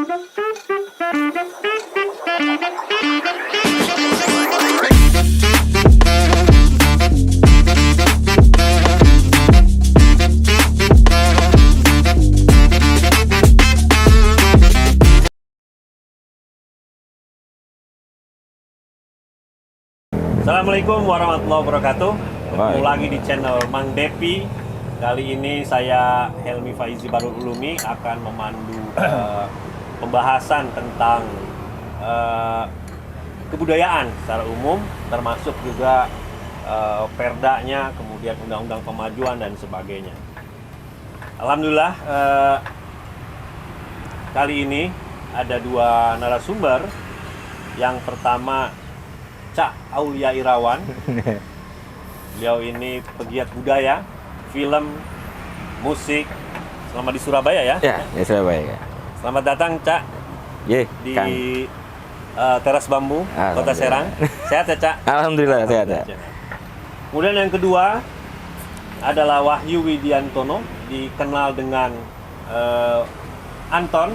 Assalamualaikum warahmatullahi wabarakatuh. Ketemu lagi di channel Mang Depi. Kali ini saya Helmi Faizi Barul Ulumi akan memandu pembahasan tentang kebudayaan secara umum, termasuk juga perdanya, kemudian undang-undang pemajuan dan sebagainya. Alhamdulillah kali ini ada dua narasumber. Yang pertama Cak Aulia Irawan. Beliau ini pegiat budaya, film, musik, selama di Surabaya ya? Ya, di Surabaya. Selamat datang Cak di Teras Bambu, Kota Serang. Sehat ya Cak? Alhamdulillah sehat ya. Kemudian yang kedua adalah Wahyu Widiantono, dikenal dengan Anton,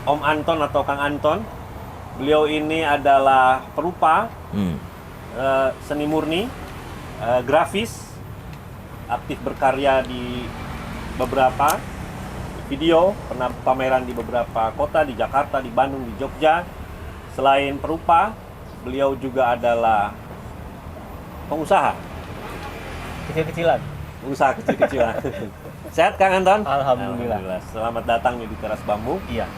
Om Anton atau Kang Anton. Beliau ini adalah perupa, seni murni, grafis, aktif berkarya di beberapa video, pernah pameran di beberapa kota, di Jakarta, di Bandung, di Jogja. Selain perupa, beliau juga adalah pengusaha. Kecil-kecilan. Usaha kecil-kecilan. Sehat Kang Anton? Alhamdulillah. Selamat datang di Teras Bambu. Iya.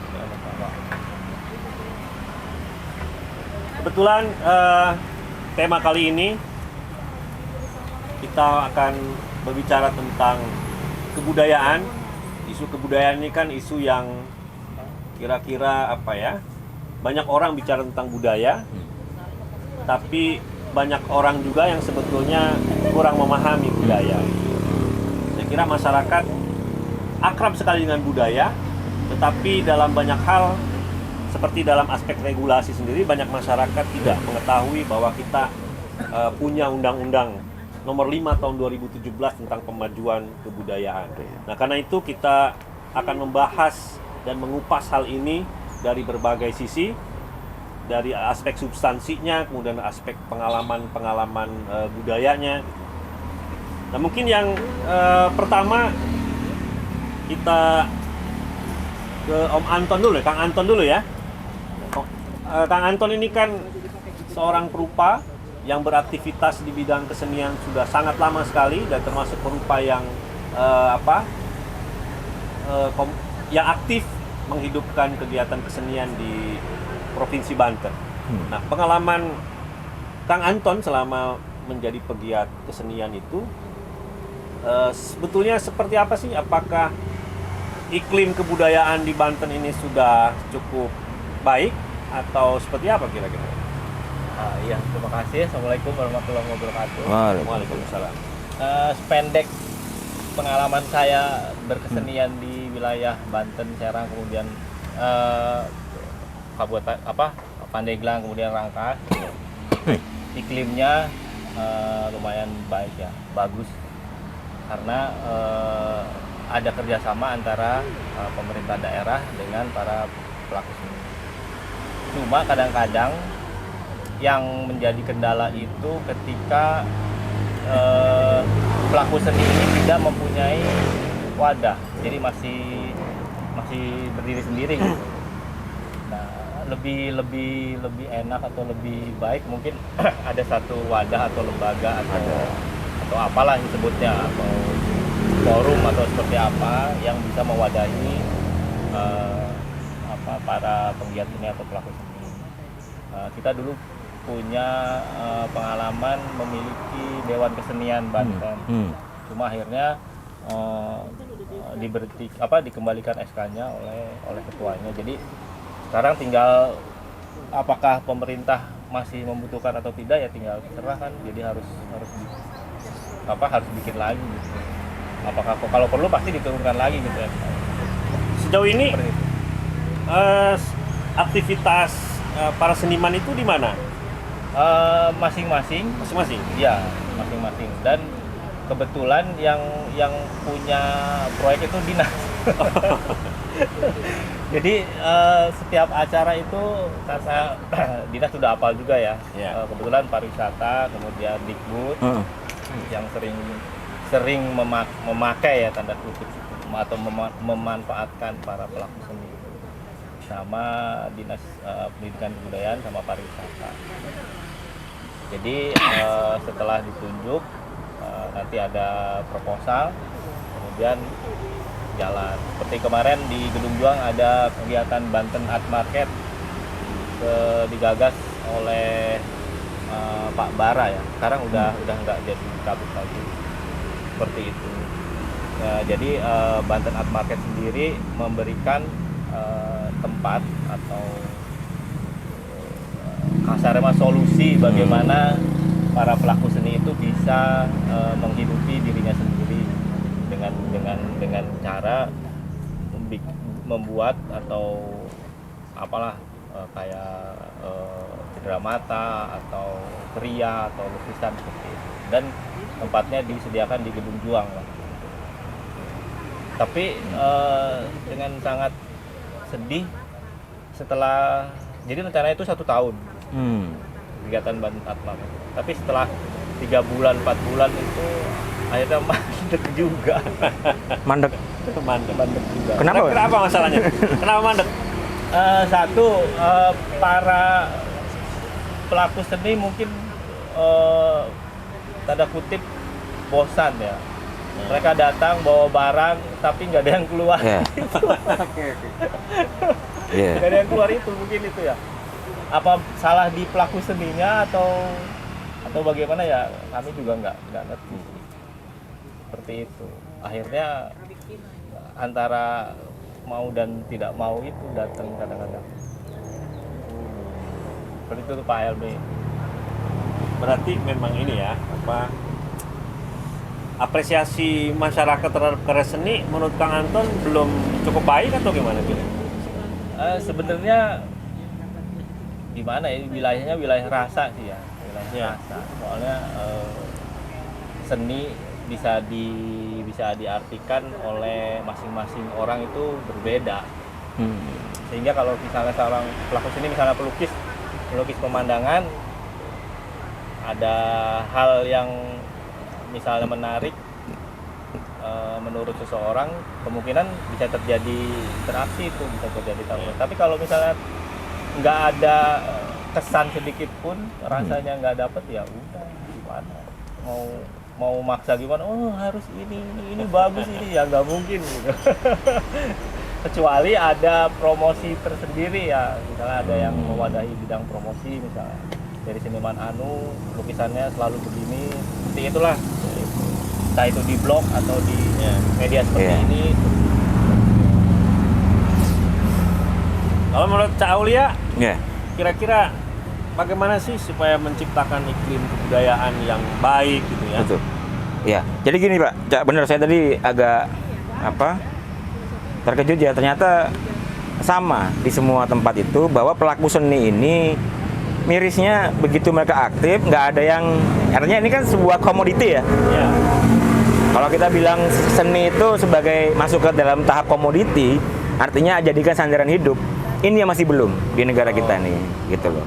Kebetulan tema kali ini kita akan berbicara tentang kebudayaan. Isu kebudayaan ini kan isu yang kira-kira apa ya? Banyak orang bicara tentang budaya, tapi banyak orang juga yang sebetulnya kurang memahami budaya. Saya kira masyarakat akrab sekali dengan budaya, tetapi dalam banyak hal seperti dalam aspek regulasi sendiri, banyak masyarakat tidak mengetahui bahwa kita punya undang-undang nomor 5 tahun 2017 tentang pemajuan kebudayaan. Nah, karena itu kita akan membahas dan mengupas hal ini dari berbagai sisi, dari aspek substansinya, kemudian aspek pengalaman-pengalaman budayanya. Nah, mungkin yang pertama kita ke Om Anton dulu, Kang Anton dulu ya. Kang Anton ini kan seorang perupa yang beraktivitas di bidang kesenian sudah sangat lama sekali, dan termasuk perupa yang yang aktif menghidupkan kegiatan kesenian di Provinsi Banten. Nah, pengalaman Kang Anton selama menjadi pegiat kesenian itu sebetulnya seperti apa sih? Apakah iklim kebudayaan di Banten ini sudah cukup baik atau seperti apa kira-kira? Iya, terima kasih. Assalamualaikum warahmatullahi wabarakatuh. Waalaikumsalam. Sependek pengalaman saya berkesenian di wilayah Banten, Serang, kemudian Kabupaten Pandeglang, kemudian Rangkas. Iklimnya lumayan baik ya, bagus. Karena ada kerjasama antara pemerintah daerah dengan para pelaku seni. Cuma kadang-kadang yang menjadi kendala itu ketika pelaku seni ini tidak mempunyai wadah, jadi masih berdiri sendiri gitu. Nah, lebih enak atau lebih baik mungkin ada satu wadah atau lembaga atau apalah disebutnya, atau forum atau seperti apa yang bisa mewadahi para penggiat seni atau pelaku seni. Kita dulu punya pengalaman memiliki Dewan Kesenian Banten. Cuma akhirnya dikembalikan SK-nya oleh ketuanya. Jadi sekarang tinggal apakah pemerintah masih membutuhkan atau tidak, ya tinggal terserah kan. Jadi harus bikin lagi gitu. Apakah kalau perlu pasti diturunkan lagi gitu ya. Sejauh ini aktivitas para seniman itu di mana? Masing-masing. Ya, masing-masing. Dan kebetulan yang punya proyek itu dinas. Jadi setiap acara itu karena dinas sudah hafal juga ya. Kebetulan pariwisata, kemudian Dikbud yang sering memakai ya tanda kutip atau memanfaatkan para pelaku seni sama dinas pendidikan kebudayaan sama pariwisata. Jadi setelah ditunjuk nanti ada proposal, kemudian jalan. Seperti kemarin di Gedung Juang ada kegiatan Banten Art Market digagas oleh Pak Bara ya. Sekarang udah nggak jadi kabut lagi seperti itu. Jadi Banten Art Market sendiri memberikan tempat atau kasarnya solusi bagaimana para pelaku seni itu bisa menghidupi dirinya sendiri dengan cara membuat atau apalah kayak cendera mata atau kriya atau lukisan seperti itu, dan tempatnya disediakan di Gedung Juang lah. Tapi dengan sangat sedih setelah jadi rencananya itu 1 tahun kegiatan Banten Art Market, tapi setelah 3 bulan 4 bulan itu akhirnya mandek juga. Mandek juga. Kenapa masalahnya? Kenapa mandek? Satu, para pelaku seni mungkin tanda kutip bosan ya. Mereka datang bawa barang tapi nggak ada yang keluar. Nggak ada yang keluar itu mungkin itu ya. Apa salah di pelaku seninya atau bagaimana ya? Kami juga nggak ngerti. Seperti itu. Akhirnya antara mau dan tidak mau itu datang kadang-kadang. Seperti itu tuh Pak LB. Berarti memang ini ya, apresiasi masyarakat terhadap karya seni menurut Kang Anton belum cukup baik atau gimana gitu? Sebenarnya gimana ya, wilayahnya wilayah rasa sih ya, rasa. Soalnya seni bisa diartikan oleh masing-masing orang itu berbeda. Sehingga kalau misalnya seorang pelaku seni misalnya melukis pemandangan, ada hal yang misalnya menarik menurut seseorang, kemungkinan bisa terjadi interaksi itu, bisa terjadi tawuran. Tapi kalau misalnya nggak ada kesan sedikit pun, rasanya nggak dapet, ya udah gimana, mau maksa gimana, oh harus ini bagus ini, ya nggak mungkin gitu. Kecuali ada promosi tersendiri ya, misalnya ada yang mewadahi bidang promosi, misalnya dari seniman anu lukisannya selalu begini, seperti itulah, entah itu di blog atau di media seperti ini. Kalau menurut Cak Aulia, kira-kira bagaimana sih supaya menciptakan iklim kebudayaan yang baik gitu ya? Betul. Ya, jadi gini Pak, Cak, benar, saya tadi agak terkejut ya, ternyata sama di semua tempat itu, bahwa pelaku seni ini mirisnya begitu mereka aktif, nggak ada yang, artinya ini kan sebuah komoditi ya. Kalau kita bilang seni itu sebagai masuk ke dalam tahap komoditi, artinya jadikan sandaran hidup. Ini yang masih belum di negara kita nih, gitu loh.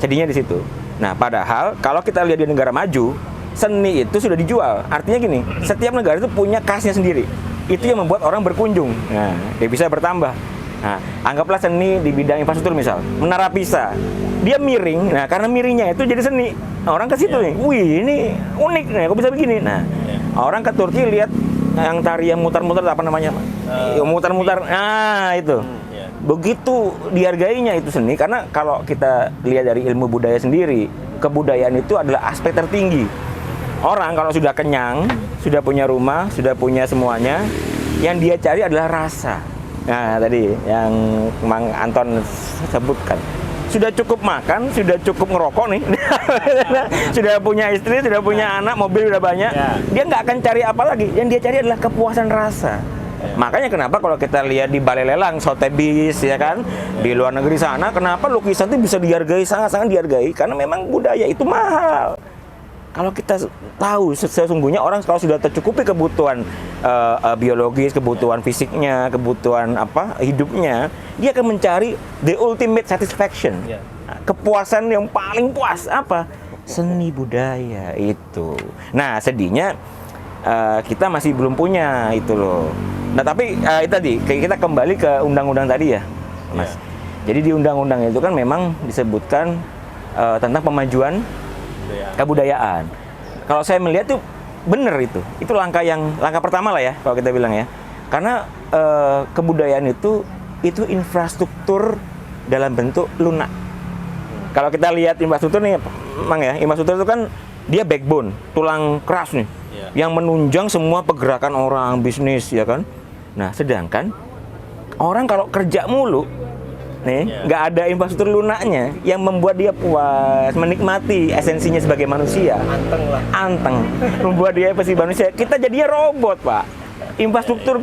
Jadinya di situ. Nah, padahal kalau kita lihat di negara maju, seni itu sudah dijual. Artinya gini, setiap negara itu punya khasnya sendiri. Itu yang membuat orang berkunjung. Nah, dia bisa bertambah. Nah, anggaplah seni di bidang infrastruktur misal, Menara Pisa. Dia miring, nah karena miringnya itu jadi seni. Nah, orang ke situ nih, wih ini unik nih, kok bisa begini. Nah, orang ke Turki lihat yang tari yang mutar-mutar, apa namanya? Mutar-mutar, nah itu. Begitu dihargainya itu seni, karena kalau kita lihat dari ilmu budaya sendiri, kebudayaan itu adalah aspek tertinggi. Orang kalau sudah kenyang, sudah punya rumah, sudah punya semuanya, yang dia cari adalah rasa. Nah, tadi yang Mang Anton sebutkan. Sudah cukup makan, sudah cukup ngerokok nih. Sudah punya istri, sudah punya anak, mobil udah banyak. Dia nggak akan cari apa lagi. Yang dia cari adalah kepuasan rasa. Makanya kenapa kalau kita lihat di balai lelang Sotheby's ya kan, di luar negeri sana, kenapa lukisan itu bisa dihargai, sangat-sangat dihargai, karena memang budaya itu mahal. Kalau kita tahu sesungguhnya orang kalau sudah tercukupi kebutuhan biologis, kebutuhan fisiknya, kebutuhan hidupnya, dia akan mencari the ultimate satisfaction. Ya. Kepuasan yang paling puas apa? Seni budaya itu. Nah, sedihnya kita masih belum punya itu loh. Nah, tapi tadi kita kembali ke undang-undang tadi ya, Mas. Jadi di undang-undang itu kan memang disebutkan tentang pemajuan kebudayaan. Kalau saya melihat tuh bener itu langkah pertama lah ya kalau kita bilang ya. Karena kebudayaan itu infrastruktur dalam bentuk lunak. Kalau kita lihat infrastruktur nih, Mang ya, infrastruktur itu kan dia backbone, tulang keras nih, yang menunjang semua pergerakan orang, bisnis ya kan. Nah, sedangkan orang kalau kerja mulu nih, nggak ada infrastruktur lunaknya yang membuat dia puas, menikmati esensinya sebagai manusia. Anteng. Membuat dia pasti manusia. Kita jadinya robot, Pak. Infrastruktur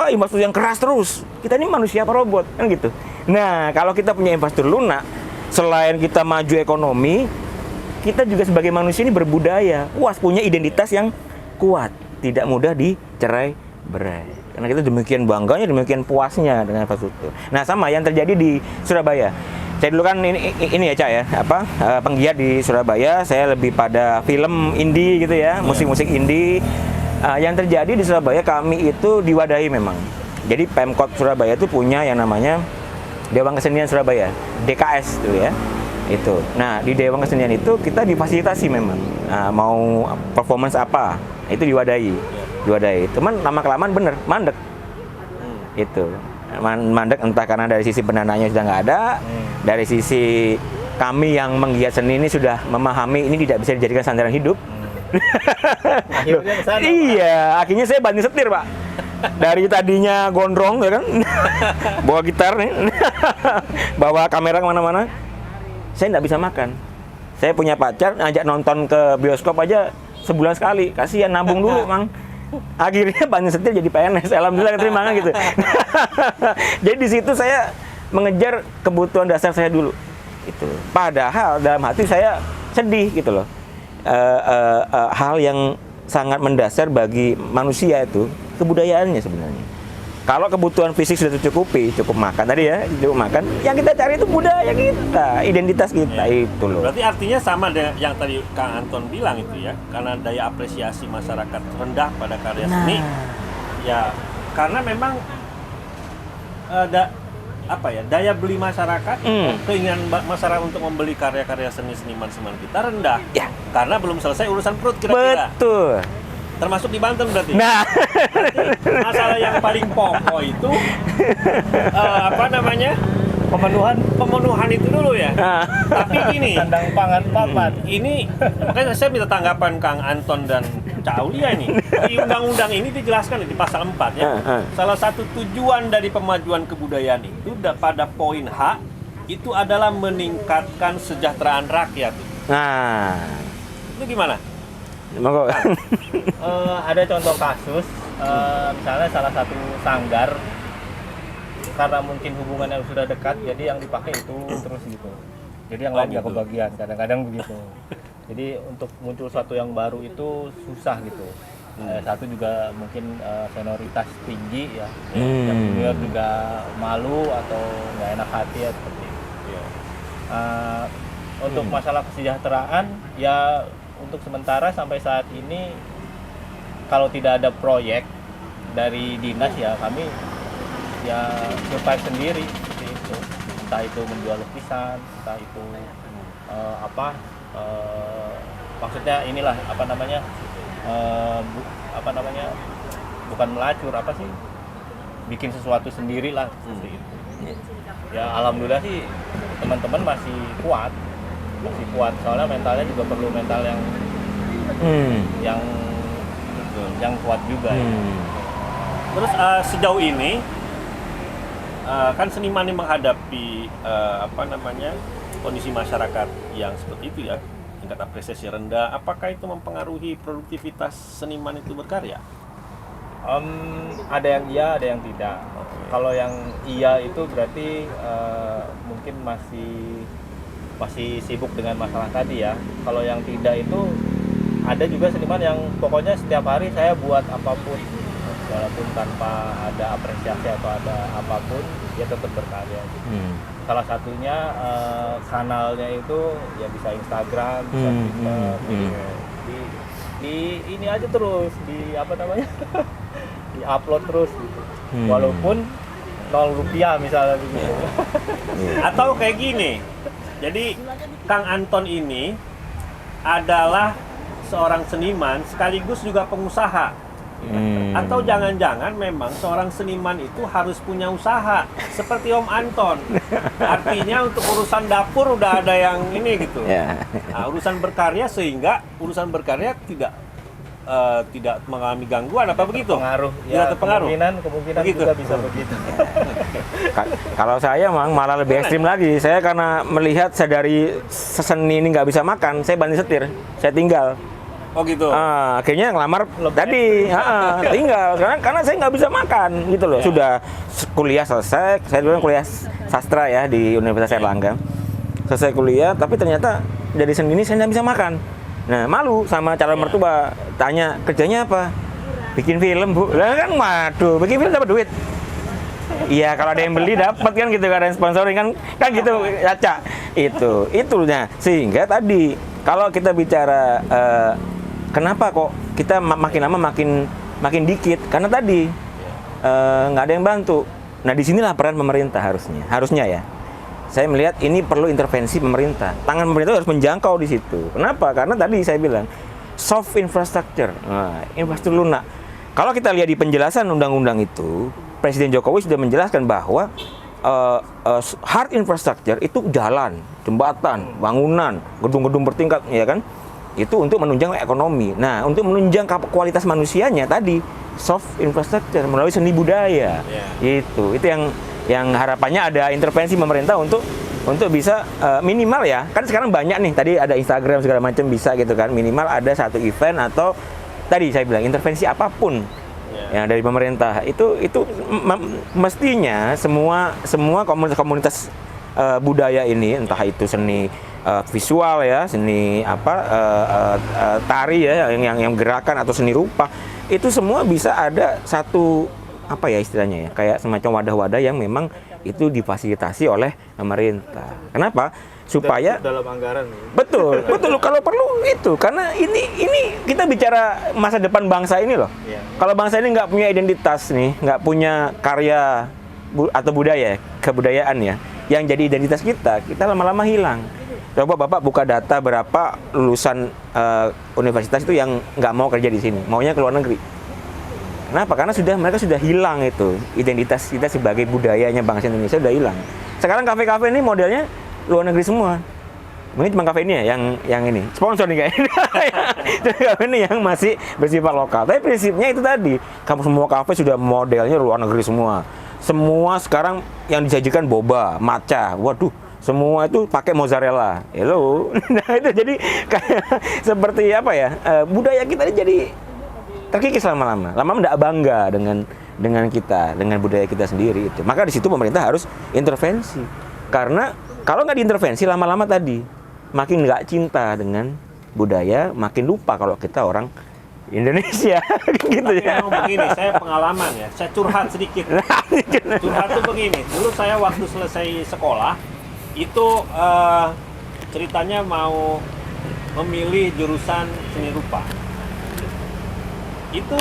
infrastruktur yang keras terus. Kita ini manusia apa robot? Kan gitu. Nah, kalau kita punya infrastruktur lunak, selain kita maju ekonomi, kita juga sebagai manusia ini berbudaya. Puas, punya identitas yang kuat, tidak mudah dicerai-berai. Karena kita demikian bangganya, demikian puasnya dengan infrastruktur. Nah, sama yang terjadi di Surabaya. Saya dulu kan ini ya, Cak ya, penggiat di Surabaya. Saya lebih pada film indie gitu ya, musik-musik indie. Yang terjadi di Surabaya, kami itu diwadahi memang. Jadi Pemkot Surabaya itu punya yang namanya Dewan Kesenian Surabaya, DKS itu ya. Itu. Nah, di Dewan Kesenian itu kita difasilitasi memang. Mau performance apa, itu diwadahi. Cuman lama-kelamaan bener mandek. Itu mandek entah karena dari sisi pendananya sudah nggak ada, dari sisi kami yang menggiat seni ini sudah memahami ini tidak bisa dijadikan sandaran hidup. Akhirnya kesana, iya, akhirnya saya banting setir, Pak. Dari tadinya gondrong ya kan, bawa gitar nih, bawa kamera kemana-mana, saya nggak bisa makan. Saya punya pacar, ngajak nonton ke bioskop aja sebulan sekali, kasihan nabung dulu, Mang. Akhirnya banyak setir jadi PNS, alhamdulillah keterima kan gitu. Jadi di situ saya mengejar kebutuhan dasar saya dulu. Itu. Padahal dalam hati saya sedih gitu loh. Hal yang sangat mendasar bagi manusia itu kebudayaannya sebenarnya. Kalau kebutuhan fisik sudah tercukupi, cukup makan tadi ya, cukup makan, yang kita cari itu budaya kita, identitas kita itu loh. Berarti artinya sama dengan yang tadi Kang Anton bilang itu ya, karena daya apresiasi masyarakat rendah pada karya seni. Ya, karena memang daya beli masyarakat, keinginan masyarakat untuk membeli karya-karya seniman kita rendah. Ya. Karena belum selesai urusan perut kira-kira. Betul. Termasuk di Banten berarti. Nah, berarti masalah yang paling pokok itu pemenuhan itu dulu ya. Tapi gini, sandang pangan papan. Ini makanya saya minta tanggapan Kang Anton dan Cak Aulia ini. Di undang-undang ini dijelaskan di pasal 4 ya. Salah satu tujuan dari pemajuan kebudayaan itu pada poin H itu adalah meningkatkan kesejahteraan rakyat. Nah, itu gimana? Monggo. Ada contoh kasus, misalnya salah satu sanggar karena mungkin hubungannya sudah dekat, jadi yang dipakai itu terus gitu. Jadi yang lain nggak kebagian, kadang-kadang begitu. Jadi untuk muncul sesuatu yang baru itu susah gitu. Satu juga mungkin senioritas tinggi ya, yang junior juga malu atau nggak enak hati ya seperti itu. Untuk masalah kesejahteraan ya. Untuk sementara sampai saat ini kalau tidak ada proyek dari dinas ya kami ya survive sendiri seperti itu. Entah itu menjual lukisan, entah itu maksudnya inilah bukan melacur bikin sesuatu sendiri lah seperti itu. Ya alhamdulillah sih teman-teman masih kuat soalnya mentalnya juga perlu mental yang kuat juga ya. Terus sejauh ini kan seniman ini menghadapi kondisi masyarakat yang seperti itu ya, tingkat apresiasi rendah. Apakah itu mempengaruhi produktivitas seniman itu berkarya? Ada yang iya, ada yang tidak. Kalau yang iya itu berarti mungkin masih masih sibuk dengan masalah tadi ya. Kalau yang tidak itu ada juga seniman yang pokoknya setiap hari saya buat apapun, walaupun tanpa ada apresiasi atau ada apapun, dia tetap berkarya gitu. Salah satunya kanalnya itu ya bisa Instagram, bisa Twitter, di ini aja terus, di apa namanya, di upload terus gitu. Walaupun 0 rupiah misalnya gitu. Atau kayak gini, jadi Kang Anton ini adalah seorang seniman sekaligus juga pengusaha. Atau jangan-jangan memang seorang seniman itu harus punya usaha seperti Om Anton. Artinya untuk urusan dapur udah ada yang ini gitu. Nah, urusan berkarya sehingga urusan berkarya tidak mengalami gangguan apa begitu? Pengaruh. Tidak Ya, terpengaruh. kemungkinan Begitu. juga bisa begitu. Kalau saya malah lebih ekstrim lagi. Saya karena melihat saya dari seni ini nggak bisa makan, saya banting setir, saya tinggal. Oh gitu. Akhirnya ngelamar Lebih tadi, tinggal karena saya nggak bisa makan gitu loh. Sudah kuliah selesai, saya dulu kuliah sastra ya di Universitas Airlangga. Selesai kuliah, tapi ternyata dari seni ini saya nggak bisa makan. Nah, malu sama calon mertua, tanya kerjanya apa? Bikin film, Bu. Lah kan, waduh, bikin film dapat duit. Iya, kalau ada yang beli dapat kan gitu, ada yang sponsoring kan gitu, Caca. Itunya. Sehingga tadi kalau kita bicara kenapa kok kita makin lama makin dikit? Karena tadi nggak ada yang bantu. Nah, disinilah peran pemerintah harusnya ya. Saya melihat ini perlu intervensi pemerintah. Tangan pemerintah harus menjangkau di situ. Kenapa? Karena tadi saya bilang soft infrastructure, infrastruktur lunak. Kalau kita lihat di penjelasan undang-undang itu, Presiden Jokowi sudah menjelaskan bahwa hard infrastructure itu jalan, jembatan, bangunan, gedung-gedung bertingkat, ya kan? Itu untuk menunjang ekonomi. Nah, untuk menunjang kualitas manusianya tadi soft infrastructure melalui seni budaya. Itu yang harapannya ada intervensi pemerintah untuk bisa minimal ya. Kan sekarang banyak nih, tadi ada Instagram segala macam bisa gitu kan. Minimal ada satu event atau tadi saya bilang intervensi apapun yang dari pemerintah. Itu mestinya semua komunitas budaya ini, entah itu seni visual ya, seni tari ya, yang gerakan atau seni rupa, itu semua bisa ada satu apa ya istilahnya ya, kayak semacam wadah-wadah yang memang itu difasilitasi oleh pemerintah. Kenapa? Supaya dalam anggaran. betul kalau perlu itu, karena ini kita bicara masa depan bangsa ini loh. Kalau bangsa ini nggak punya identitas nih, nggak punya karya atau kebudayaan ya, yang jadi identitas kita lama-lama hilang. Coba Bapak buka data berapa lulusan universitas itu yang nggak mau kerja di sini, maunya ke luar negeri. Kenapa? Karena mereka sudah hilang itu identitas kita sebagai budayanya bangsa Indonesia, sudah hilang. Sekarang kafe-kafe ini modelnya luar negeri semua. Mungkin cuma kafe ini ya yang ini sponsor nih kayaknya. Kafe ini yang masih bersifat lokal. Tapi prinsipnya itu tadi, kamu semua kafe sudah modelnya luar negeri semua. Semua sekarang yang disajikan boba, matcha, waduh, semua itu pakai mozzarella. Hello. Nah, itu jadi kayak seperti apa ya? Budaya kita ini jadi terkikis lama-lama tidak bangga dengan kita, dengan budaya kita sendiri itu. Maka di situ pemerintah harus intervensi. Karena kalau nggak diintervensi lama-lama tadi makin nggak cinta dengan budaya, makin lupa kalau kita orang Indonesia. Gitu ya. Begini, saya pengalaman ya, saya curhat sedikit. Curhat tuh begini, dulu saya waktu selesai sekolah itu ceritanya mau memilih jurusan seni rupa. Itu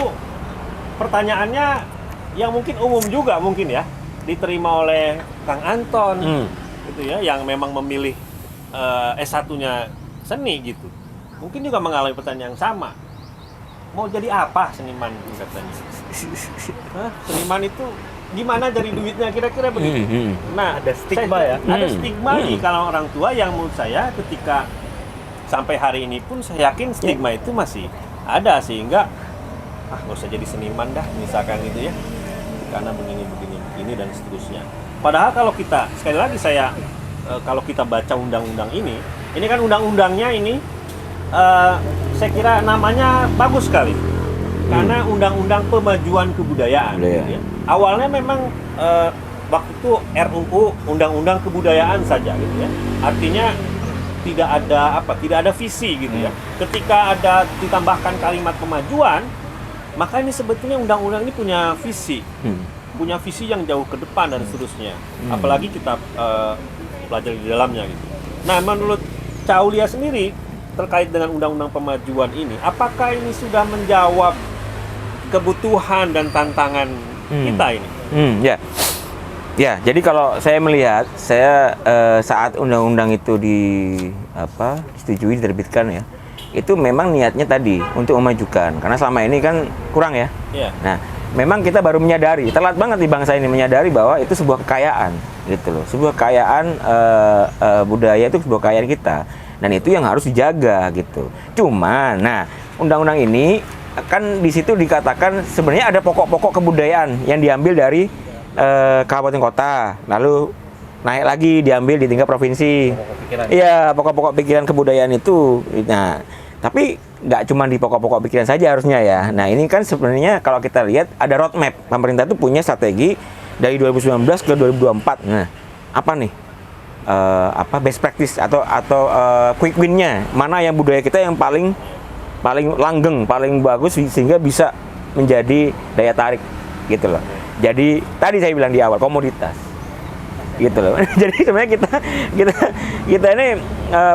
pertanyaannya yang mungkin umum juga mungkin ya, diterima oleh Kang Anton gitu ya, yang memang memilih S1-nya seni gitu. Mungkin juga mengalami pertanyaan yang sama. Mau jadi apa seniman katanya? Seniman itu gimana dari duitnya kira-kira begitu. Nah, ada stigma ya. Ada stigma di kalangan orang tua yang menurut saya ketika sampai hari ini pun saya yakin stigma itu masih ada, sehingga nggak usah jadi seniman dah misalkan gitu ya, karena begini dan seterusnya. Padahal kalau kita sekali lagi kalau kita baca undang-undang ini kan undang-undangnya ini saya kira namanya bagus sekali, karena undang-undang pemajuan kebudayaan gitu ya. Awalnya memang waktu itu RUU undang-undang kebudayaan saja gitu ya, artinya tidak ada visi gitu ya. Ketika ada ditambahkan kalimat kemajuan, maka ini sebetulnya undang-undang ini punya visi. Punya visi yang jauh ke depan dan seterusnya. Apalagi kita pelajari di dalamnya gitu. Nah, menurut Caulia sendiri terkait dengan undang-undang pemajuan ini, apakah ini sudah menjawab kebutuhan dan tantangan kita ini? Ya, jadi kalau saya melihat, saat undang-undang itu disetujui, diterbitkan ya, itu memang niatnya tadi untuk memajukan, karena selama ini kan kurang ya. Nah, memang kita baru menyadari, telat banget di bangsa ini menyadari bahwa itu sebuah kekayaan, gitu loh, sebuah kekayaan budaya, itu sebuah kekayaan kita, dan itu yang harus dijaga gitu. Cuma, nah undang-undang ini kan di situ dikatakan sebenarnya ada pokok-pokok kebudayaan yang diambil dari kabupaten kota, lalu naik lagi diambil di tingkat provinsi. Iya, pokok-pokok pikiran kebudayaan itu. Nah, tapi nggak cuma di pokok-pokok pikiran saja harusnya ya. Nah, ini kan sebenarnya kalau kita lihat ada roadmap. Pemerintah itu punya strategi dari 2019 ke 2024. Nah, apa nih? Best practice atau quick win-nya? Mana yang budaya kita yang paling langgeng, paling bagus sehingga bisa menjadi daya tarik gitu loh. Jadi tadi saya bilang di awal komoditas gitu loh. Jadi sebenarnya kita ini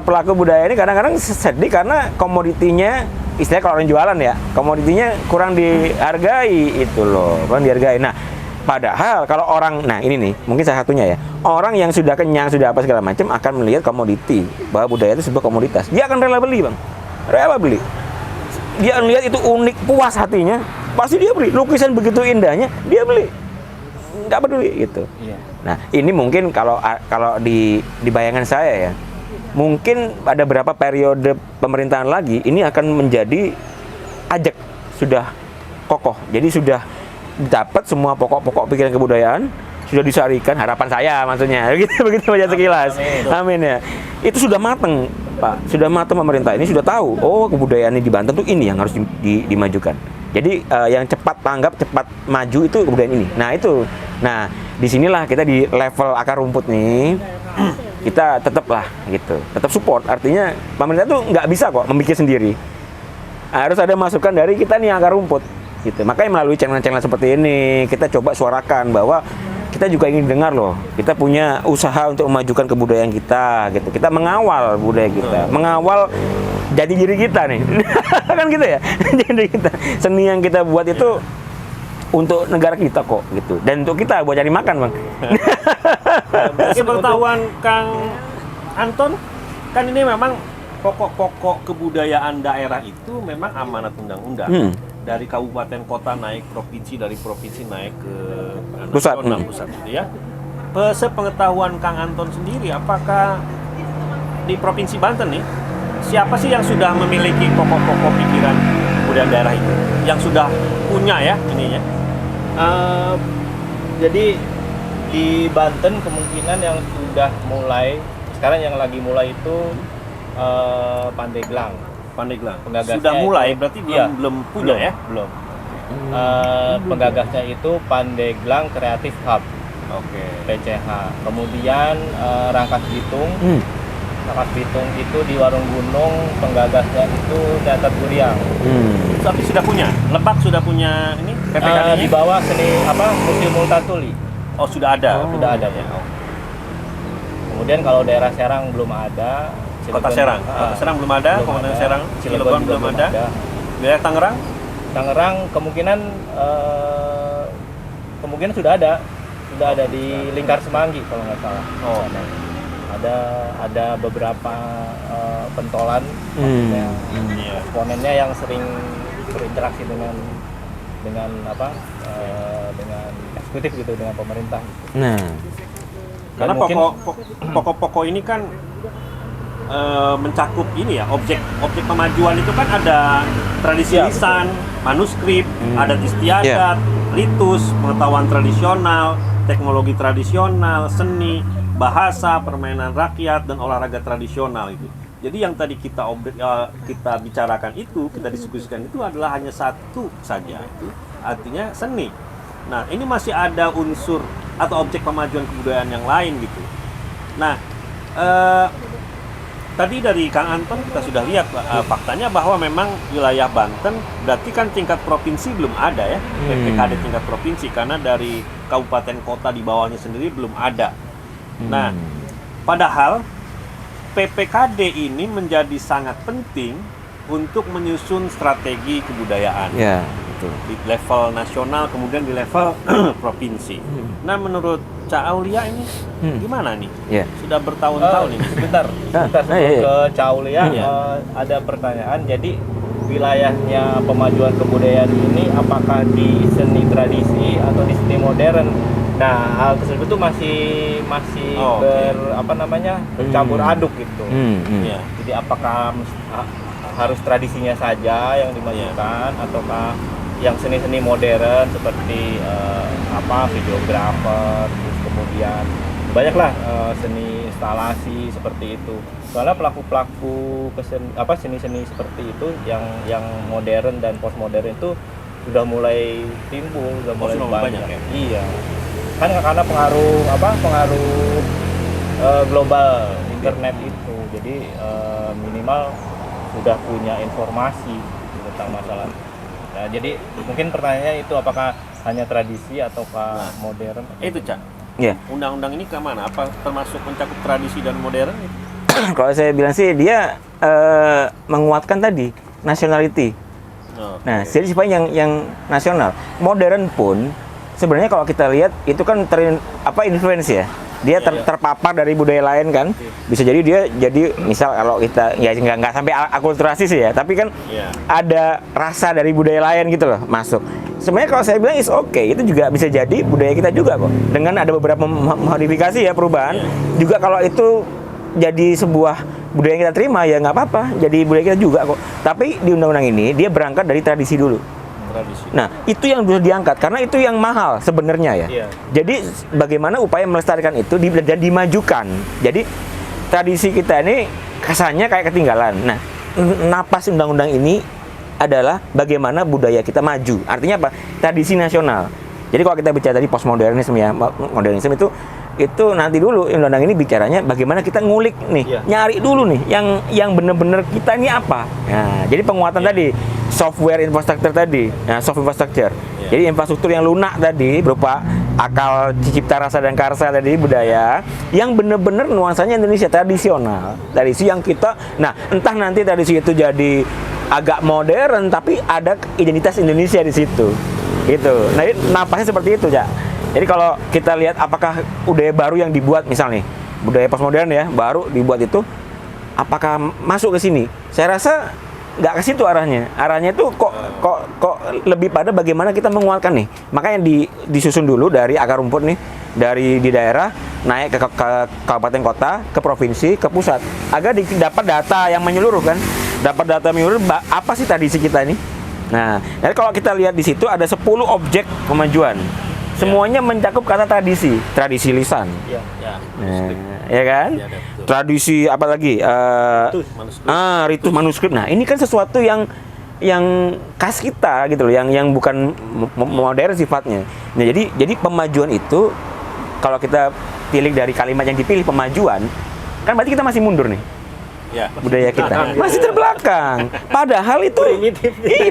pelaku budaya ini kadang-kadang sedih karena komoditinya, istilahnya kalau orang jualan ya, komoditinya kurang dihargai itu loh, kurang dihargai. Nah, padahal kalau orang, nah ini nih mungkin salah satunya ya, orang yang sudah kenyang, sudah apa segala macam akan melihat komoditi, bahwa budaya itu sebuah komoditas, dia akan rela beli bang, rela beli. Dia lihat itu unik, puas hatinya, pasti dia beli. Lukisan begitu indahnya, dia beli. Nggak peduli gitu. Nah, ini mungkin kalau di bayangan saya ya, mungkin ada berapa periode pemerintahan lagi, ini akan menjadi ajak, sudah kokoh. Jadi sudah dapat semua pokok-pokok pikiran kebudayaan, sudah disarikan, harapan saya maksudnya. Begitu aja sekilas. Amin ya. Itu sudah mateng, Pak. Sudah mateng pemerintah ini, sudah tahu, oh kebudayaan ini di Banten tuh ini yang harus dimajukan. Jadi yang cepat tanggap, cepat maju itu kebudayaan ini. Nah itu, nah disinilah kita di level akar rumput nih, kita tetap lah gitu, tetap support. Artinya pemerintah tuh nggak bisa kok memikir sendiri. Harus ada masukan dari kita nih akar rumput. Gitu. Makanya melalui channel-channel seperti ini kita coba suarakan bahwa kita juga ingin dengar loh. Kita punya usaha untuk memajukan kebudayaan kita gitu. Kita mengawal budaya kita, mengawal jati diri kita nih. Kan gitu ya. Jadi kita seni yang kita buat itu untuk negara kita kok gitu. Dan untuk kita buat cari makan, Bang. Sepengetahuan Kang Anton, kan ini memang pokok-pokok kebudayaan daerah itu memang amanat undang-undang. Dari kabupaten kota naik provinsi, dari provinsi naik ke nasional pusat gitu ya. Sepengetahuan Kang Anton sendiri, apakah di provinsi Banten nih, siapa sih yang sudah memiliki pokok-pokok pikiran kebudayaan daerah itu, yang sudah punya ya ininya? Jadi di Banten kemungkinan yang sudah mulai, sekarang yang lagi mulai itu Pandeglang. Penggagasnya sudah mulai, itu, berarti belum punya ya? Belum. Penggagasnya itu Pandeglang Creative Hub. PCH. Kemudian Rangkas Bitung. Rangkas Bitung itu di Warung Gunung, penggagasnya itu Teater Guriang. Tapi sudah punya, Lebak sudah punya ini PPKD di bawah seni Museum Multatuli. Oh, sudah ada. Sudah ada ya. Kemudian kalau daerah Serang belum ada. Kota Serang belum ada, Kabupaten Serang, Cilegon belum ada. Wilayah Tangerang kemungkinan sudah ada di Lingkar Semanggi kalau nggak salah. Ada beberapa pentolan, eksponennya yang sering berinteraksi dengan eksekutif gitu, dengan pemerintah. Gitu. Nah, karena pokok-pokok ini kan mencakup ini ya, objek pemajuan itu kan ada tradisi lisan, manuskrip, adat istiadat, ritus, pengetahuan tradisional, teknologi tradisional, seni, bahasa, permainan rakyat, dan olahraga tradisional itu. Jadi yang tadi kita bicarakan itu, kita diskusikan itu adalah hanya satu saja, itu artinya seni. Nah, ini masih ada unsur atau objek pemajuan kebudayaan yang lain gitu. Nah, tadi dari Kang Anton kita sudah lihat faktanya bahwa memang wilayah Banten berarti kan tingkat provinsi belum ada ya, PPKD tingkat provinsi, karena dari kabupaten kota di bawahnya sendiri belum ada. Nah, padahal PPKD ini menjadi sangat penting untuk menyusun strategi kebudayaan. Ya, betul. Di level nasional, kemudian di level provinsi. Nah, menurut Cak Aulia ini gimana nih? Ya. Sudah bertahun-tahun ini. Sebentar sebelum iya. ke Caulia, ada pertanyaan. Jadi wilayahnya pemajuan kebudayaan ini apakah di seni tradisi atau di seni modern? Nah, hal tersebut tuh masih bercampur aduk gitu. Ya. Jadi apakah harus tradisinya saja yang dimajukan ataukah yang seni-seni modern seperti videografer, terus kemudian banyaklah seni instalasi seperti itu. Soalnya pelaku-pelaku seni-seni seperti itu yang modern dan postmodern itu sudah mulai timbul, sudah mulai banyak. Ya? Iya. Kan karena pengaruh global internet itu. Jadi minimal sudah punya informasi tentang masalah. Nah, jadi mungkin pertanyaannya itu apakah hanya tradisi ataukah modern? Itu, Cak. Ya. Undang-undang ini kemana? Apa termasuk mencakup tradisi dan modern? Kalau saya bilang sih dia menguatkan tadi nationality. Nah, jadi sifatnya yang nasional. Modern pun sebenarnya kalau kita lihat itu kan influence ya. Dia terpapar dari budaya lain kan. Bisa jadi dia jadi misal kalau kita ya nggak sampai akulturasi sih ya, tapi kan ada rasa dari budaya lain gitu loh masuk. Sebenarnya kalau saya bilang is okay, itu juga bisa jadi budaya kita juga kok. Dengan ada beberapa modifikasi ya, perubahan. Juga kalau itu jadi sebuah budaya yang kita terima ya nggak apa-apa, jadi budaya kita juga kok. Tapi di undang-undang ini dia berangkat dari tradisi dulu. Nah, itu yang bisa diangkat karena itu yang mahal sebenarnya ya. Jadi bagaimana upaya melestarikan itu dan dimajukan. Jadi tradisi kita ini kesannya kayak ketinggalan. Nah, napas undang-undang ini adalah bagaimana budaya kita maju. Artinya apa? Tradisi nasional. Jadi kalau kita bicara tadi postmodernisme ya, modernisme itu nanti dulu undang-undang ini bicaranya bagaimana kita ngulik nih, nyari dulu nih yang benar-benar kita ini apa. Nah, jadi penguatan tadi software infrastruktur tadi, nah soft infrastructure. Jadi infrastruktur yang lunak tadi berupa akal cipta rasa dan karsa tadi budaya yang benar-benar nuansanya Indonesia tradisional, tradisi yang kita. Nah, entah nanti tradisi itu jadi agak modern tapi ada identitas Indonesia di situ. Gitu. Nah, napasnya seperti itu, Cak. Jadi kalau kita lihat apakah budaya baru yang dibuat misalnya budaya postmodern ya, baru dibuat itu apakah masuk ke sini? Saya rasa nggak ke situ arahnya. Arahnya itu kok lebih pada bagaimana kita menguatkan nih. Makanya disusun dulu dari akar rumput nih, dari di daerah naik ke kabupaten kota, ke provinsi, ke pusat, agar dapat data yang menyeluruh kan. Dapat data menyeluruh apa sih tradisi kita ini? Nah, jadi kalau kita lihat di situ ada 10 objek kemajuan. Semuanya mencakup kata tradisi lisan. Ya kan? Tradisi apa lagi? Ritus manuskrip. Nah, ini kan sesuatu yang khas kita gitu loh, yang bukan modern sifatnya. Nah, jadi pemajuan itu kalau kita pilih dari kalimat yang dipilih pemajuan, kan berarti kita masih mundur nih. Budaya kita masih terbelakang. Padahal itu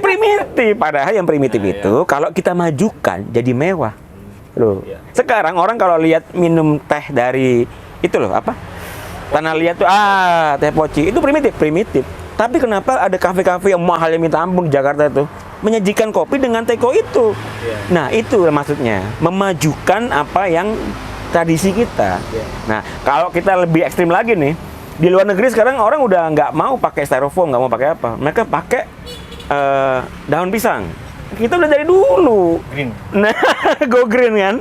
primitif. Padahal yang primitif itu kalau kita majukan jadi mewah. Loh. Sekarang orang kalau lihat minum teh dari itu loh apa? Tanah liat tuh teh poci itu primitif. Tapi kenapa ada kafe-kafe yang mahal yang minta ampun di Jakarta tuh menyajikan kopi dengan teko itu? Nah, itu maksudnya memajukan apa yang tradisi kita. Nah, kalau kita lebih ekstrim lagi nih, di luar negeri sekarang orang udah nggak mau pakai styrofoam, nggak mau pakai apa. Mereka pakai daun pisang. Kita udah dari dulu green. Nah, go green kan.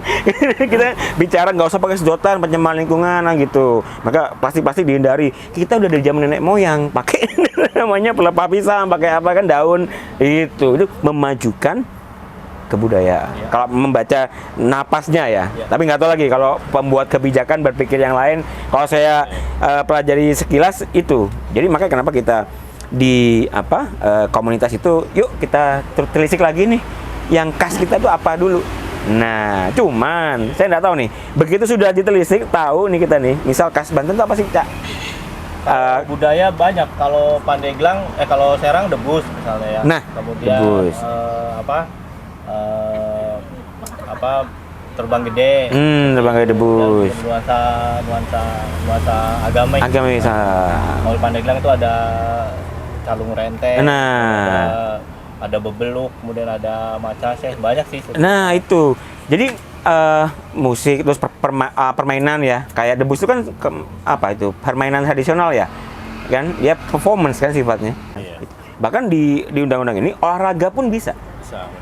Kita bicara nggak usah pakai sedotan pencemaran lingkungan gitu. Maka pasti dihindari. Kita udah dari zaman nenek moyang pakai namanya pelepah pisang, pakai apa kan daun itu memajukan kebudayaan. Kalau membaca napasnya ya. Tapi nggak tahu lagi kalau pembuat kebijakan berpikir yang lain. Kalau saya pelajari sekilas itu. Jadi makanya kenapa kita di komunitas itu yuk kita telisik lagi nih yang khas kita tuh apa dulu. Nah, cuman saya nggak tahu nih begitu sudah ditelisik tahu nih kita nih misal khas Banten itu apa sih, Cak? Budaya banyak. Kalau Pandeglang, kalau Serang debus misalnya ya. Nah, kemudian debus. Apa terbang gede. Terbang gede debus. Dan nuansa agama. Agama bisa. Kalau Pandeglang itu ada calung rente. Nah. Ada bebeluk, kemudian ada macaseh, banyak sih. Nah itu, jadi musik terus permainan ya, kayak debus itu kan apa itu permainan tradisional ya, kan? Ya performance kan sifatnya. Iya. Bahkan di undang-undang ini olahraga pun bisa.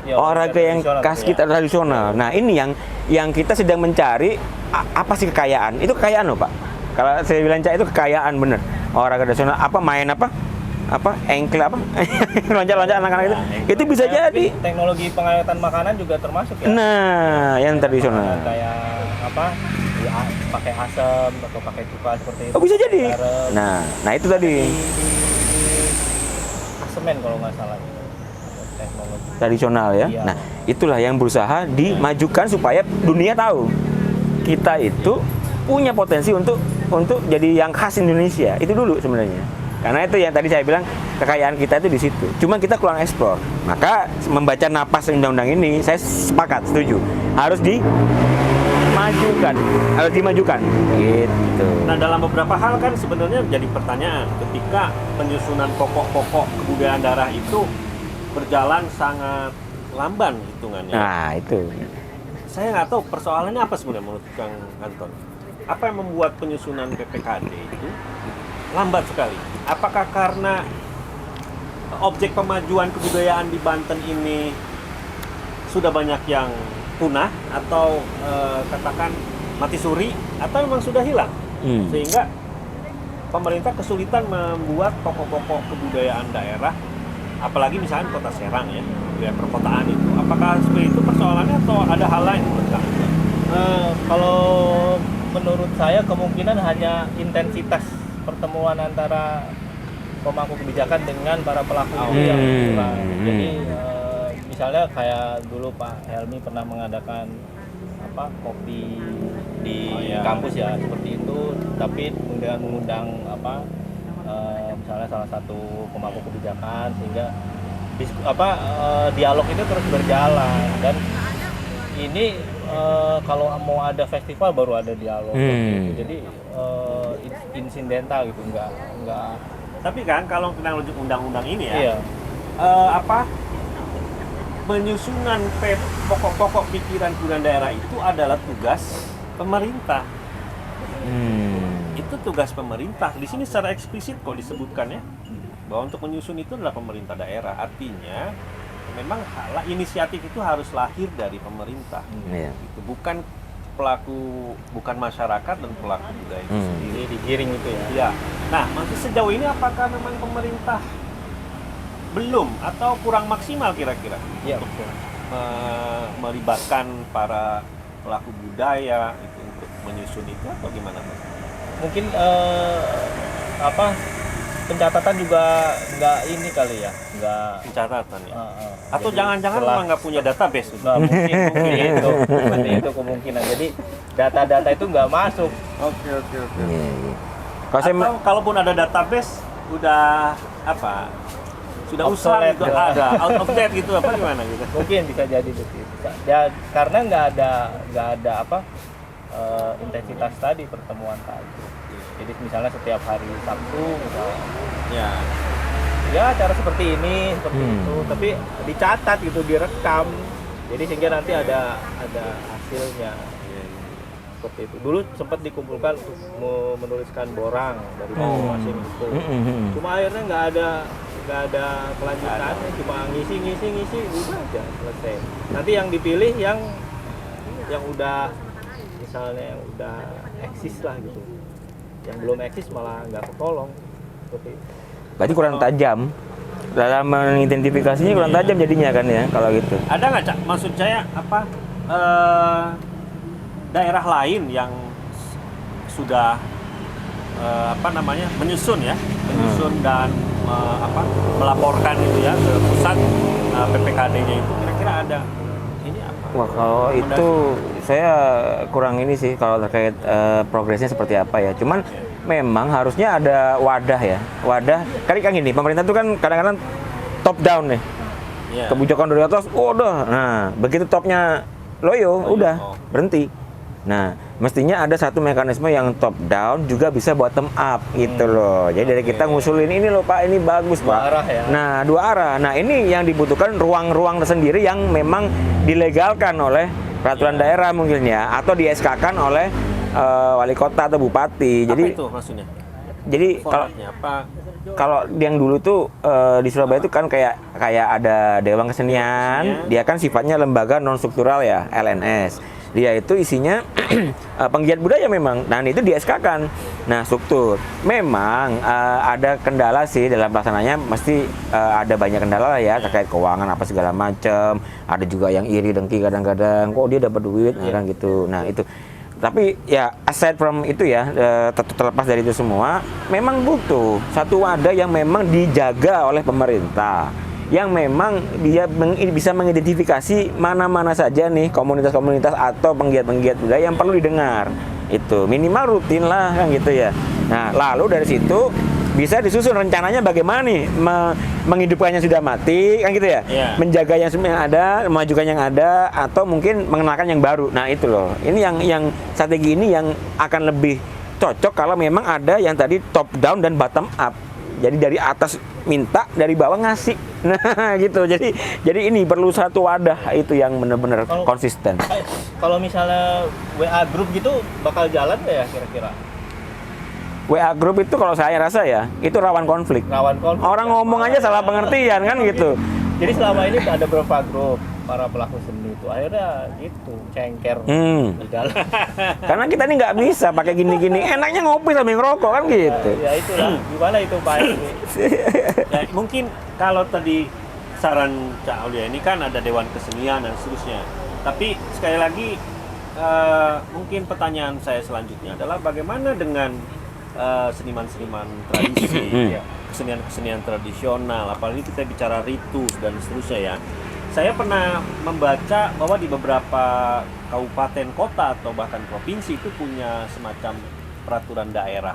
Ya, Olahraga yang tradisional khas gitu kita tradisional. Nah ini yang kita sedang mencari apa sih kekayaan? Itu kekayaan loh Pak. Kalau saya bilang Cak itu kekayaan bener. Olahraga tradisional apa main apa engkel apa loncat-loncat anak-anak itu bisa jadi teknologi pengawetan makanan juga termasuk ya. Nah yang tradisional kayak apa pakai asam atau pakai cuka seperti itu. Bisa jadi garam. nah itu tadi Asemen kalau nggak salah teknologi tradisional ya. Iya. Nah itulah yang berusaha dimajukan supaya dunia tahu kita itu punya potensi untuk jadi yang khas Indonesia itu dulu sebenarnya. Karena itu yang tadi saya bilang kekayaan kita itu di situ. Cuma kita kurang eksplor. Maka membaca napas undang-undang ini saya sepakat, setuju. Harus dimajukan. Gitu. Nah, dalam beberapa hal kan sebenarnya jadi pertanyaan ketika penyusunan pokok-pokok kebudayaan daerah itu berjalan sangat lamban hitungannya. Nah, itu. Saya nggak tahu persoalannya apa sebenarnya menurut Kang Anton. Apa yang membuat penyusunan PPKD itu lambat sekali? Apakah karena objek pemajuan kebudayaan di Banten ini sudah banyak yang punah atau katakan mati suri atau memang sudah hilang sehingga pemerintah kesulitan membuat pokok-pokok kebudayaan daerah, apalagi misalnya kota Serang ya, budaya perkotaan itu. Apakah seperti itu persoalannya atau ada hal lain? Kalau menurut saya kemungkinan hanya intensitas pertemuan antara pemangku kebijakan dengan para pelaku itu yang kurang. Jadi misalnya kayak dulu Pak Helmi pernah mengadakan kopi di kampus ya seperti itu, tapi dengan mengundang misalnya salah satu pemangku kebijakan sehingga dialog itu terus berjalan. Dan ini kalau mau ada festival baru ada dialog gitu. Jadi insidental gitu, enggak. Tapi kan kalau kita lanjut undang-undang ini ya, Iya. Penyusunan pokok-pokok pikiran kebudayaan daerah itu adalah tugas pemerintah. Itu tugas pemerintah. Di sini secara eksplisit kok disebutkan ya, bahwa untuk menyusun itu adalah pemerintah daerah. Artinya memang inisiatif itu harus lahir dari pemerintah. Itu bukan bukan masyarakat dan pelaku budaya itu sendiri. Digiring itu ya. Ya. Nah, masih sejauh ini apakah memang pemerintah belum atau kurang maksimal kira-kira untuk melibatkan para pelaku budaya itu untuk menyusun itu atau gimana Mas? Mungkin pencatatan juga nggak ini kali ya, nggak Pencatatan ya. Atau jadi jangan-jangan memang nggak punya database? Nggak mungkin itu, seperti itu kemungkinan. Jadi data-data itu nggak masuk. Oke. Kalau kalaupun ada database udah sudah usang Obsolete, itu ada out of date gitu apa gimana gitu? Mungkin bisa jadi begitu. Ya karena nggak ada intensitas tadi pertemuan tadi. Jadi misalnya setiap hari Sabtu misalnya. Ya acara seperti ini, seperti itu, tapi dicatat gitu, direkam. Jadi sehingga nanti ada hasilnya. Seperti itu. Dulu sempat dikumpulkan untuk menuliskan borang dari masing-masing itu. Cuma akhirnya nggak ada kelanjutannya, cuma ngisi udah aja selesai. Nanti yang dipilih yang udah misalnya yang udah eksis lah gitu. Yang belum eksis malah nggak ketolong seperti itu. berarti kurang tajam dalam mengidentifikasinya, kurang tajam jadinya kan ya kalau gitu. Ada nggak Cak? Maksud saya daerah lain yang sudah menyusun dan melaporkan itu ya ke pusat PPKD-nya itu kira-kira ada ini apa? Wah kalau itu saya kurang ini sih kalau terkait progresnya seperti apa ya. Cuman memang harusnya ada wadah ya. Wadah, kan gini, pemerintah itu kan kadang-kadang top down nih. Iya. Kebijakan dari atas, oh udah. Nah, begitu topnya loyo, udah berhenti. Nah, mestinya ada satu mekanisme yang top down juga bisa bottom up gitu loh. Jadi dari kita ngusulin ini loh Pak, ini bagus Dua Pak. arah ya. Nah, dua arah. Nah, ini yang dibutuhkan ruang-ruang tersendiri yang memang dilegalkan oleh peraturan daerah mungkin ya, atau di SK-kan oleh wali kota atau bupati. Jadi Apa itu maksudnya? jadi Formatnya apa? kalau yang dulu tuh di Surabaya itu kan kayak ada Dewan Kesenian, dia kan sifatnya lembaga non struktural ya, LNS. Dia itu isinya penggiat budaya memang. Nah, itu di SK-kan. Nah, struktur. Memang ada kendala sih dalam pelaksananya, mesti ada banyak kendala lah ya terkait keuangan apa segala macam. Ada juga yang iri dengki kadang-kadang, kok dia dapat duit kan gitu. Nah, itu. Tapi ya aside from itu ya, terlepas dari itu semua, memang butuh satu wadah yang memang dijaga oleh pemerintah, yang memang dia bisa mengidentifikasi mana-mana saja nih komunitas-komunitas atau penggiat-penggiat budaya yang perlu didengar. Itu minimal rutin lah kan gitu ya. Nah, lalu dari situ bisa disusun rencananya bagaimana nih menghidupkannya sudah mati kan gitu ya. Iya. Menjaga yang ada, memajukan yang ada, atau mungkin mengenalkan yang baru. Nah, itu loh. Ini yang strategi ini yang akan lebih cocok kalau memang ada yang tadi top down dan bottom up. Jadi dari atas minta, dari bawah ngasih. Nah, gitu. Jadi ini perlu satu wadah itu yang benar-benar konsisten. Kalau misalnya WA group gitu bakal jalan nggak ya kira-kira? WA group itu kalau saya rasa ya, itu rawan konflik. Rawan konflik. Orang ngomong aja salah pengertian kan gitu. Jadi selama ini ada beberapa grup para pelaku seni itu akhirnya gitu cengker di dalam. Karena kita ini nggak bisa pakai gini-gini. Enaknya ngopi sambil ngerokok kan gitu. Ya itulah. Gimana itu Pak ini? Ya, mungkin kalau tadi saran Cak Aulia ini kan ada Dewan Kesenian dan seterusnya. Tapi sekali lagi mungkin pertanyaan saya selanjutnya adalah bagaimana dengan seniman-seniman tradisi, kesenian-kesenian tradisional, apalagi kita bicara ritus dan seterusnya ya. Saya pernah membaca bahwa di beberapa kabupaten kota atau bahkan provinsi itu punya semacam peraturan daerah.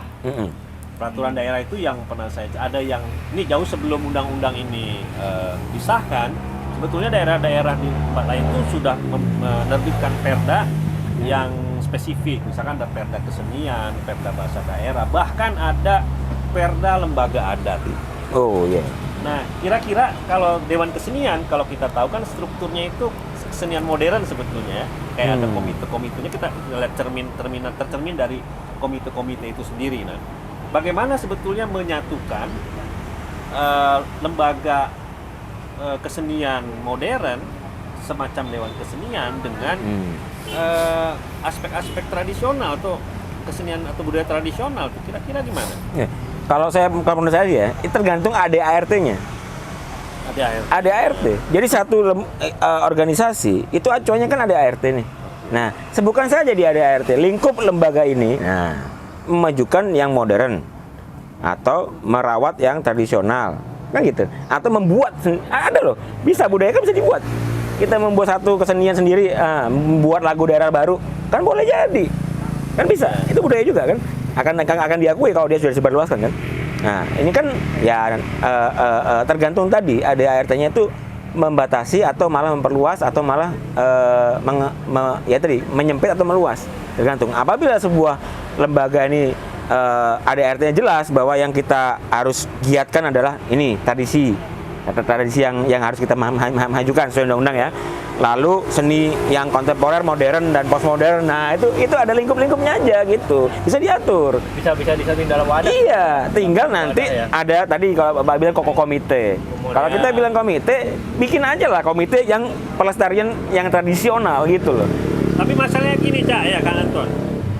Peraturan daerah itu yang pernah saya ada yang ini jauh sebelum undang-undang ini disahkan, sebetulnya daerah-daerah di tempat lain itu sudah menerbitkan perda yang spesifik, misalkan ada perda kesenian, perda bahasa daerah, bahkan ada perda lembaga adat. Oh iya. Nah, kira-kira kalau Dewan Kesenian, kalau kita tahu kan strukturnya itu kesenian modern sebetulnya, kayak ada komite-komitenya, kita lihat tercermin dari komite-komite itu sendiri. Nah, bagaimana sebetulnya menyatukan lembaga kesenian modern semacam Dewan Kesenian dengan aspek-aspek tradisional atau kesenian atau budaya tradisional itu kira-kira gimana? Ya. Kalau menurut saya ya, itu tergantung ADART-nya. ADART. Jadi satu organisasi itu acuannya kan ADART nih. Nah, sebutkan saja di ADART lingkup lembaga ini. Nah, memajukan yang modern atau merawat yang tradisional, kan gitu. Atau membuat ada loh, bisa budaya kan bisa dibuat. Kita membuat satu kesenian sendiri, membuat lagu daerah baru, kan boleh jadi, kan bisa. Itu budaya juga kan, akan diakui kalau dia sudah disebarluaskan kan. Nah, ini kan ya tergantung tadi ADART-nya itu membatasi atau malah memperluas atau malah menyempit atau meluas, tergantung. Apabila sebuah lembaga ini ADART-nya jelas bahwa yang kita harus giatkan adalah ini tradisi yang harus kita majukan sesuai undang-undang ya. Lalu seni yang kontemporer, modern dan postmodern. Nah, itu ada lingkup-lingkupnya aja gitu. Bisa diatur. Bisa disatuin dalam wadah. Iya, tinggal nanti ada tadi kalau Bapak bilang komite. Kalau kita bilang komite, bikin aja lah komite yang pelestarian yang tradisional gitu loh. Tapi masalahnya gini, Cak, ya Kang Anton.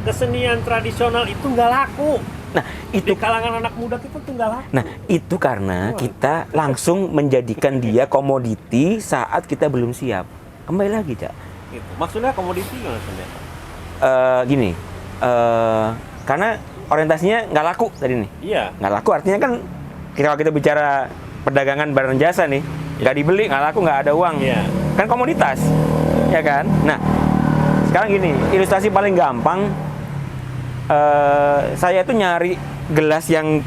Kesenian tradisional itu nggak laku. Nah, itu di kalangan anak muda kita tuh nggak laku. Nah, itu karena kita langsung menjadikan dia komoditi saat kita belum siap. Kembali lagi, Cak. Gitu. Maksudnya komoditi nggak maksudnya? Gini, karena orientasinya nggak laku tadi nih. Iya. Nggak laku artinya kan kalau kita bicara perdagangan barang jasa nih, nggak dibeli, nggak laku, nggak ada uang. Iya. Kan komoditas, ya kan? Nah, Sekarang gini, ilustrasi paling gampang, saya tuh nyari gelas yang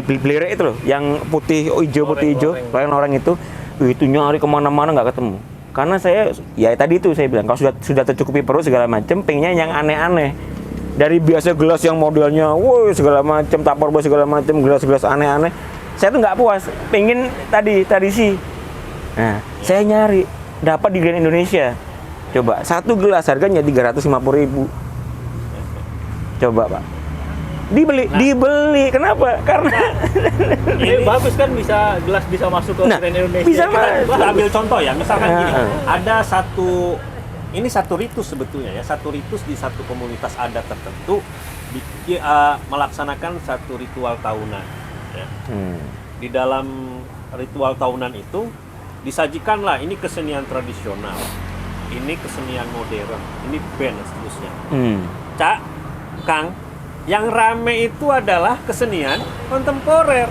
belerek itu loh, yang putih hijau, loreng itu nyari kemana-mana nggak ketemu. Karena saya, ya tadi itu saya bilang, kalau sudah tercukupi perut segala macam, pengennya yang aneh-aneh. Dari biasa gelas yang modelnya, woi segala macam, Tupperware segala macam, gelas-gelas aneh-aneh. Saya tuh nggak puas, pengen tradisi. Nah, saya nyari, dapat di Grand Indonesia. Coba, satu gelas harganya 350.000. Coba Pak, dibeli. Kenapa? Karena ini bagus kan, gelas bisa masuk ke Nah, Grand Indonesia. bisa, Kita ambil contoh ya, misalkan gini, Heeh. ada satu ritus sebetulnya ya, satu ritus di satu komunitas adat tertentu melaksanakan satu ritual tahunan. Ya. Di dalam ritual tahunan itu disajikanlah ini kesenian tradisional, ini kesenian modern, ini band dan seterusnya. Cak, Kang, yang rame itu adalah kesenian kontemporer.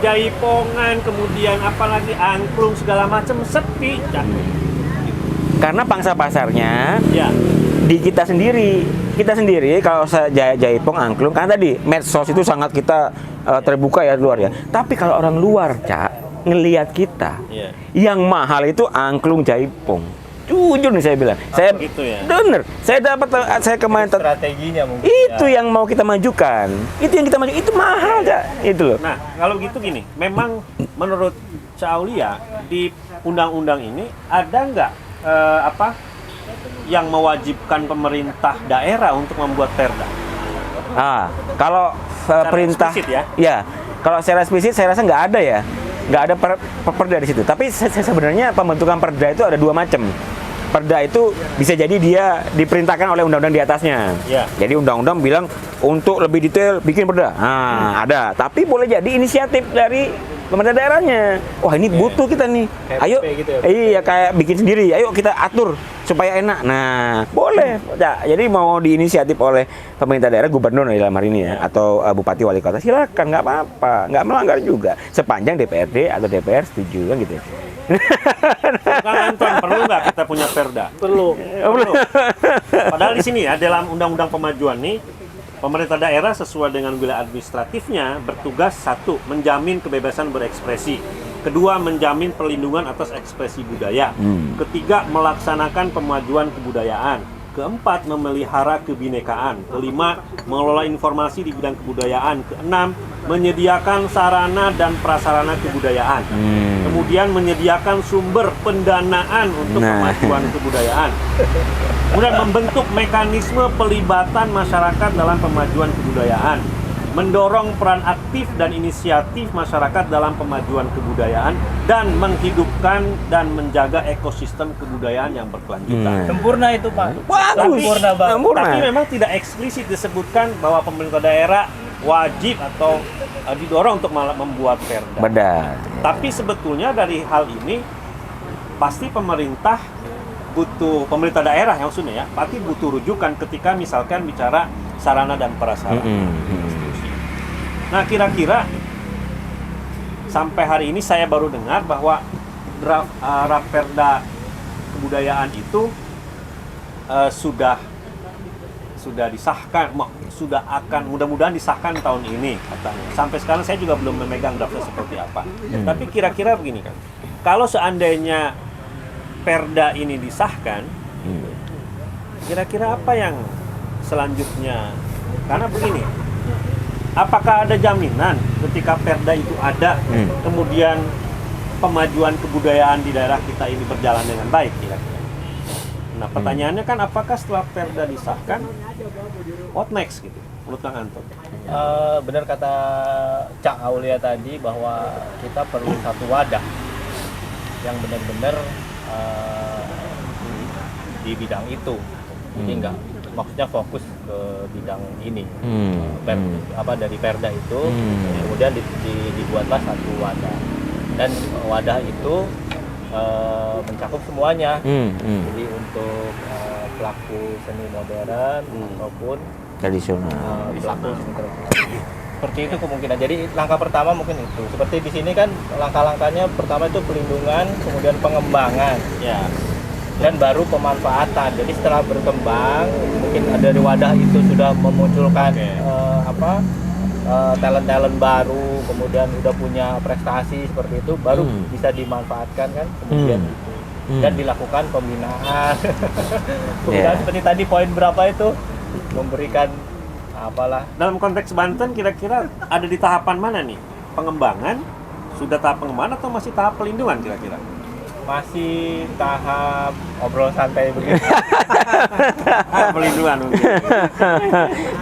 Jaipongan, kemudian apalagi angklung segala macam sepi. Cak. karena pangsa pasarnya Ya. di kita sendiri kalau saya jaipong, angklung, kan tadi medsos itu sangat kita terbuka ya luar ya. Tapi kalau orang luar, Cak, ngelihat kita, Iya. yang mahal itu angklung, jaipong. Jujur nih saya bilang, saya gitu ya? bener, saya kemarin Strateginya mungkin. itu yang mau kita majukan, itu mahal, Cak, itu loh. Nah, kalau gitu gini, memang menurut Cak Aulia di undang-undang ini ada nggak yang mewajibkan pemerintah daerah untuk membuat perda? Kalau Secara perintah, eksplisit ya? ya, kalau secara eksplisit saya rasa nggak ada ya, nggak ada perda di situ. Tapi sebenarnya pembentukan perda itu ada dua macam. Perda itu bisa jadi dia diperintahkan oleh undang-undang di atasnya. Ya. Jadi undang-undang bilang untuk lebih detail bikin perda. Ada. Tapi boleh jadi inisiatif dari pemerintah daerahnya. Wah, ini butuh kita nih. Kayak Ayo, PP gitu ya? iya kayak bikin sendiri. Ayo kita atur supaya enak. Nah, boleh. Ya, jadi mau diinisiatif oleh pemerintah daerah, gubernur dalam hari ini ya, atau bupati wali kota, silakan, nggak apa-apa, nggak melanggar juga, sepanjang DPRD atau DPR setuju kan gitu. Kang Anton, perlu nggak kita punya perda? Perlu. Perlu. Padahal di sini ya, dalam undang-undang pemajuan nih, pemerintah daerah sesuai dengan wilayah administratifnya bertugas satu, menjamin kebebasan berekspresi. Kedua, menjamin perlindungan atas ekspresi budaya. Ketiga, melaksanakan pemajuan kebudayaan. Keempat, memelihara kebinekaan. Kelima, mengelola informasi di bidang kebudayaan. Keenam, menyediakan sarana dan prasarana kebudayaan. Kemudian menyediakan sumber pendanaan untuk pemajuan kebudayaan. Kemudian membentuk mekanisme pelibatan masyarakat dalam pemajuan kebudayaan. Mendorong peran aktif dan inisiatif masyarakat dalam pemajuan kebudayaan dan menghidupkan dan menjaga ekosistem kebudayaan yang berkelanjutan. Sempurna itu, Pak. Bagus. Sempurna banget. Sempurna. Tapi memang tidak eksplisit disebutkan bahwa pemerintah daerah wajib atau didorong untuk membuat perda. Benar. Tapi sebetulnya dari hal ini pasti pemerintah daerah yang maksudnya ya, pasti butuh rujukan ketika misalkan bicara sarana dan prasarana. Nah, kira-kira sampai hari ini saya baru dengar bahwa draft Raperda kebudayaan itu sudah disahkan, sudah akan mudah-mudahan disahkan tahun ini katanya. Sampai sekarang saya juga belum memegang draftnya seperti apa. Tapi kira-kira begini kan, kalau seandainya Perda ini disahkan, kira-kira apa yang selanjutnya? Karena begini, apakah ada jaminan ketika Perda itu ada, kemudian pemajuan kebudayaan di daerah kita ini berjalan dengan baik kira-kira? Nah, pertanyaannya kan apakah setelah Perda disahkan, what next gitu, menurut Kang Anton? Benar kata Cak Aulia tadi bahwa kita perlu satu wadah yang benar-benar di bidang itu. Jadi enggak, maksudnya fokus ke bidang ini. Dari Perda itu, kemudian dibuatlah satu wadah. Dan wadah itu mencakup semuanya. Jadi untuk pelaku seni modern ataupun Tradisional. pelaku seni tradisional. Seperti itu kemungkinan. Jadi langkah pertama mungkin itu. Seperti di sini kan langkah-langkahnya pertama itu pelindungan, kemudian pengembangan. Ya. dan baru pemanfaatan. Jadi setelah berkembang, mungkin dari wadah itu sudah memunculkan talent-talent baru, kemudian udah punya prestasi seperti itu, baru bisa dimanfaatkan kan kemudian itu. Dan dilakukan pembinaan. Pembinaan seperti tadi poin berapa itu, memberikan apalah. Dalam konteks Banten kira-kira ada di tahapan mana nih? Pengembangan? Sudah tahap pengembangan atau masih tahap pelindungan kira-kira? Masih tahap obrol santai begitu. Tahap pelindungan mungkin.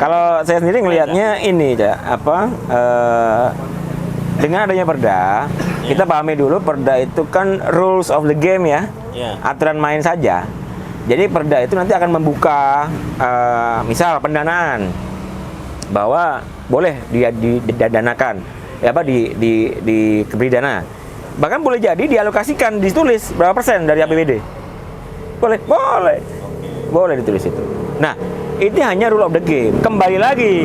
Kalau saya sendiri ngelihatnya ini dengan adanya perda, kita pahami dulu perda itu kan rules of the game ya, aturan main saja. Jadi perda itu nanti akan membuka misal pendanaan bahwa boleh didanakan diberi dana. Bahkan boleh jadi dialokasikan, ditulis berapa persen dari APBD. Boleh ditulis itu. Nah, ini hanya rule of the game. Kembali lagi,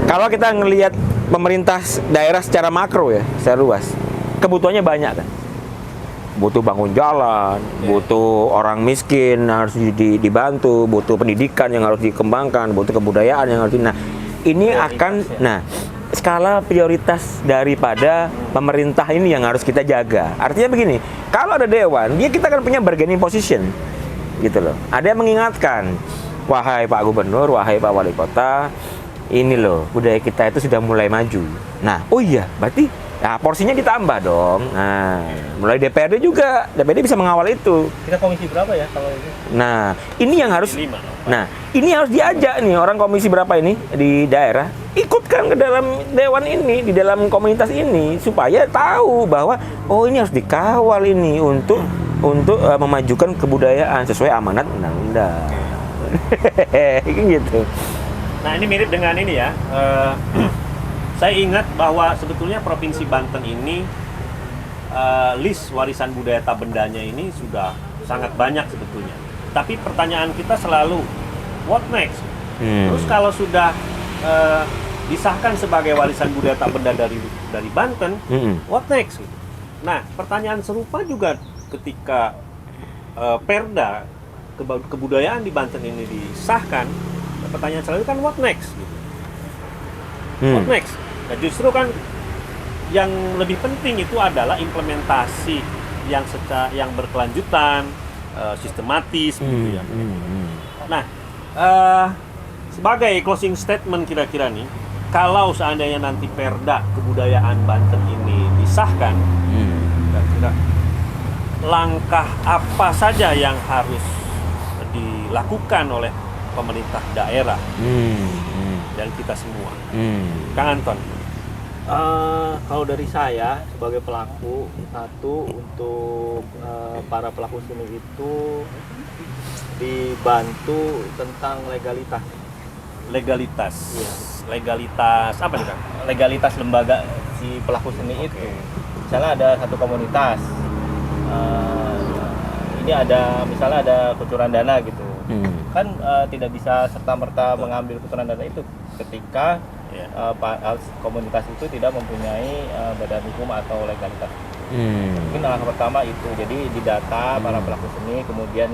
kalau kita ngelihat pemerintah daerah secara makro ya, secara luas, kebutuhannya banyak kan. Butuh bangun jalan, butuh orang miskin harus dibantu, butuh pendidikan yang harus dikembangkan, butuh kebudayaan yang harus ini akan skala prioritas daripada pemerintah ini yang harus kita jaga. Artinya begini, kalau ada dewan, kita akan punya bargaining position, gitu loh. Ada yang mengingatkan, wahai Pak Gubernur, wahai Pak Wali Kota, ini loh budaya kita itu sudah mulai maju. Nah, berarti porsinya ditambah dong. Nah, mulai DPRD juga, DPRD bisa mengawal itu. Kita komisi berapa ya kalau ini? Nah, ini yang harus. Nah, ini harus diajak nih orang komisi berapa ini di daerah, ikutkan ke dalam dewan ini, di dalam komunitas ini supaya tahu bahwa ini harus dikawal ini untuk memajukan kebudayaan sesuai amanat undang-undang. Gitu. Nah, ini mirip dengan ini ya. Saya ingat bahwa sebetulnya Provinsi Banten ini list warisan budaya tak bendanya ini sudah sangat banyak sebetulnya. Tapi pertanyaan kita selalu, what next? Terus kalau sudah disahkan sebagai warisan budaya tak benda dari Banten, what next? Nah, pertanyaan serupa juga ketika Perda kebudayaan di Banten ini disahkan, pertanyaan selalu kan what next? What next? Nah, justru kan yang lebih penting itu adalah implementasi yang berkelanjutan, sistematis, gitu ya. Nah, sebagai closing statement kira-kira nih, kalau seandainya nanti Perda kebudayaan Banten ini disahkan, kira-kira langkah apa saja yang harus dilakukan oleh pemerintah daerah dan kita semua? Kang Anton. Kalau dari saya sebagai pelaku, satu untuk para pelaku seni itu dibantu tentang legalitas. Iya. Legalitas apa nih Kang? Legalitas lembaga si pelaku seni itu. Misalnya ada satu komunitas, ini misalnya ada kucuran dana gitu. Kan tidak bisa serta-merta mengambil kucuran dana itu ketika komunitas itu tidak mempunyai badan hukum atau legalitas. Mungkin langkah pertama itu, jadi didata para pelaku seni, kemudian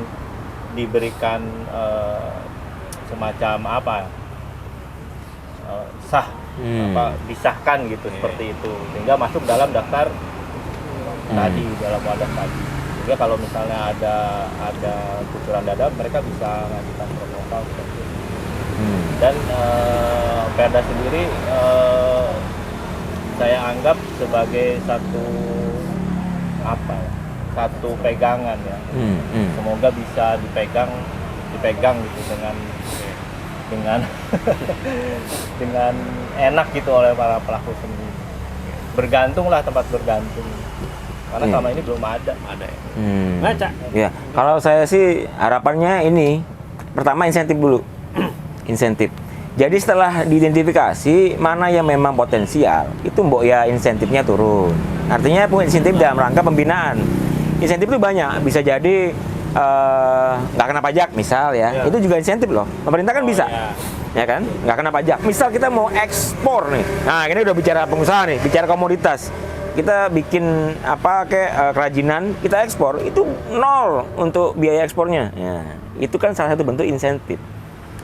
diberikan semacam disahkan gitu, seperti itu, sehingga masuk dalam daftar tadi, dalam wadah tadi. Sehingga kalau misalnya ada kucuran dana, mereka bisa mengajukan proposal seperti itu. Dan Perda sendiri saya anggap sebagai satu pegangan ya. Semoga bisa dipegang gitu dengan dengan enak gitu oleh para pelaku seni. Bergantunglah, tempat bergantung. Karena selama ini belum ada ya. Baca. Ya, kalau saya sih harapannya ini pertama insentif dulu. Insentif. Jadi setelah diidentifikasi mana yang memang potensial, itu insentifnya turun. Artinya insentif dalam rangka pembinaan. Insentif itu banyak, bisa jadi nggak kena pajak misal ya. Itu juga insentif loh. Pemerintah kan bisa. Ya kan? Nggak kena pajak. Misal kita mau ekspor nih. Nah, ini udah bicara pengusaha nih, bicara komoditas. kita bikin apa kayak kerajinan, kita ekspor, itu nol untuk biaya ekspornya. Ya, itu kan salah satu bentuk insentif.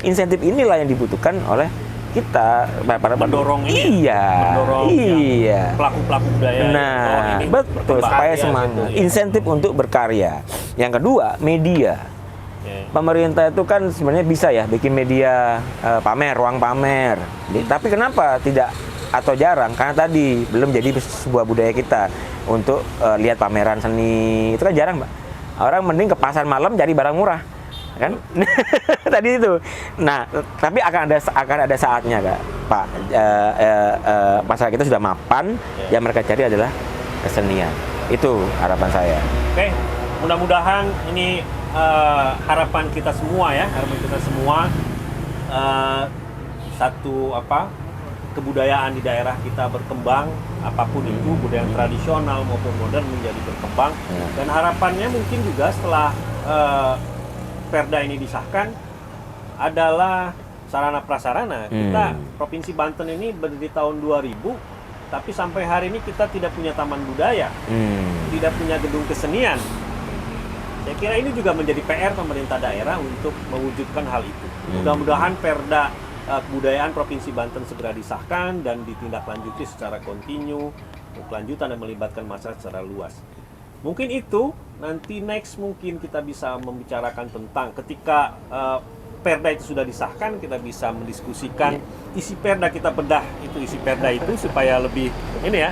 Insentif inilah yang dibutuhkan oleh kita para mendorong ini, iya, mendorong iya, pelaku-pelaku budaya. Nah, betul, supaya semangat. Gitu, ya. Insentif untuk berkarya. Yang kedua, media. Pemerintah itu kan sebenarnya bisa ya bikin media pamer, ruang pamer. Tapi kenapa tidak atau jarang? Karena tadi belum jadi sebuah budaya kita untuk lihat pameran seni. Itu kan jarang, Mbak. Orang mending ke pasar malam cari barang murah, kan? Tadi itu. Nah, tapi akan ada saatnya, Kak. Pak, masyarakat kita sudah mapan, yang mereka cari adalah kesenian. Itu harapan saya. Oke, mudah-mudahan ini harapan kita semua ya, satu kebudayaan di daerah kita berkembang, apapun itu, budaya tradisional maupun modern menjadi berkembang. Dan harapannya mungkin juga setelah Perda ini disahkan adalah sarana prasarana. Kita Provinsi Banten ini berdiri tahun 2000, tapi sampai hari ini kita tidak punya taman budaya, tidak punya gedung kesenian. Saya kira ini juga menjadi PR pemerintah daerah untuk mewujudkan hal itu. Mudah-mudahan Perda Kebudayaan Provinsi Banten segera disahkan dan ditindaklanjuti secara kontinu, berkelanjutan dan melibatkan masyarakat secara luas. Mungkin itu, nanti next mungkin kita bisa membicarakan tentang ketika Perda itu sudah disahkan, kita bisa mendiskusikan isi Perda, kita bedah itu isi Perda itu supaya lebih ini ya,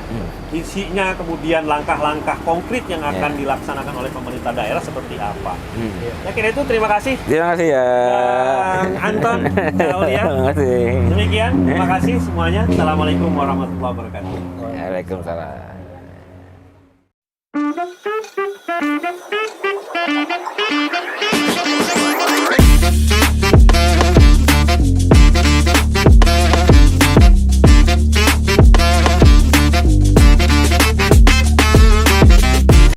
isinya kemudian langkah-langkah konkret yang akan dilaksanakan oleh pemerintah daerah seperti apa. Ya kira itu, terima kasih. Terima kasih ya. Anton, Aulia. Terima kasih. Demikian, terima kasih semuanya. Assalamualaikum warahmatullahi wabarakatuh. Waalaikumsalam.